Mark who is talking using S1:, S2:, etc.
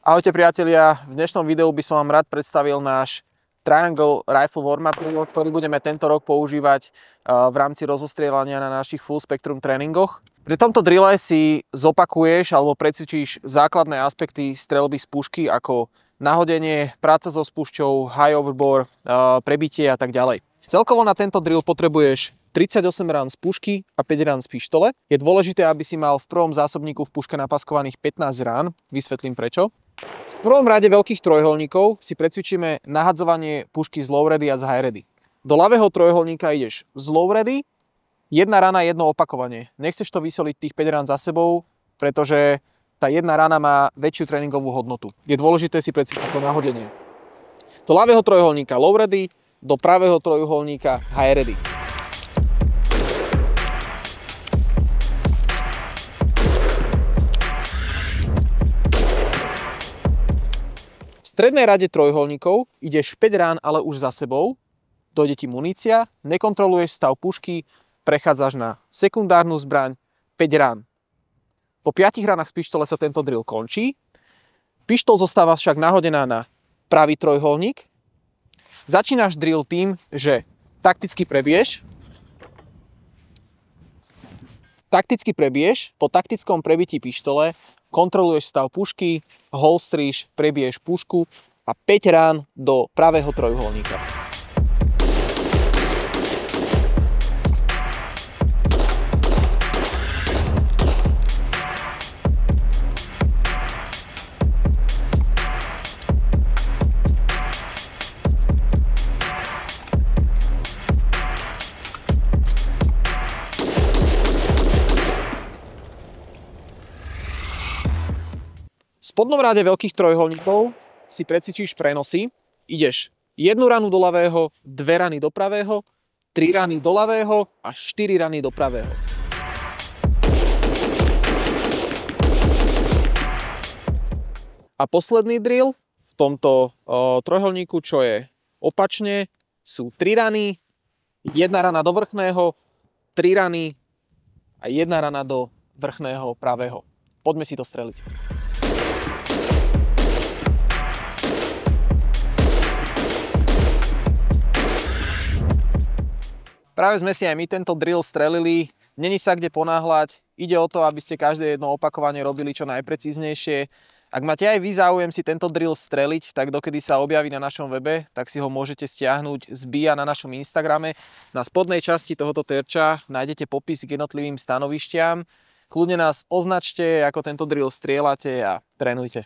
S1: Ahojte priatelia, v dnešnom videu by som vám rád predstavil náš Triangle Rifle Warm-up, ktorý budeme tento rok používať v rámci rozostrieľania na našich full spectrum tréningoch. Pri tomto drille si zopakuješ alebo precvičíš základné aspekty streľby z pušky ako nahodenie, práca so spúšťou, high overbore, prebitie a tak ďalej. Celkovo na tento drill potrebuješ 38 rán z pušky a 5 rán z pištole. Je dôležité, aby si mal v prvom zásobníku v puške napaskovaných 15 rán. Vysvetlím prečo. V prvom rade veľkých trojholníkov si precvičíme nahadzovanie pušky z low ready a z high ready. Do ľavého trojholníka ideš z low ready, jedna rana, jedno opakovanie. Nechceš to vysoliť tých 5 rán za sebou, pretože tá jedna rana má väčšiu tréningovú hodnotu. Je dôležité si precvičiť to nahodenie. Do ľavého trojholníka low ready, do pravého trojholníka high ready. V strednej rade trojholníkov ideš 5 rán, ale už za sebou, dojde ti munícia, nekontroluješ stav pušky, prechádzaš na sekundárnu zbraň, 5 rán. Po 5 ranách z pištole sa tento drill končí. Pištol zostáva však nahodená na pravý trojholník. Začínaš drill tým, že takticky prebiješ, po taktickom prebití pištole kontroluješ stav pušky, holstríš, prebiješ pušku a 5 rán do pravého trojuholníka. V spodnom rade veľkých trojholníkov si precvičíš prenosy. Ideš jednu ranu do ľavého, 2 rany do pravého, 3 rany do ľavého a 4 rany do pravého. A posledný drill v tomto trojholníku, čo je opačne, sú 3 rany, 1 rana do vrchného, 3 rany a 1 rana do vrchného pravého. Poďme si to streliť. Práve sme si aj my tento drill strelili, není sa kde ponáhľať, ide o to, aby ste každé jedno opakovanie robili čo najprecíznejšie. Ak máte aj vy záujem si tento drill streliť, tak dokedy sa objaví na našom webe, tak si ho môžete stiahnuť z BIA na našom Instagrame. Na spodnej časti tohoto terča nájdete popis k jednotlivým stanovišťam. Kľudne nás označte, ako tento drill strieľate a trénujte.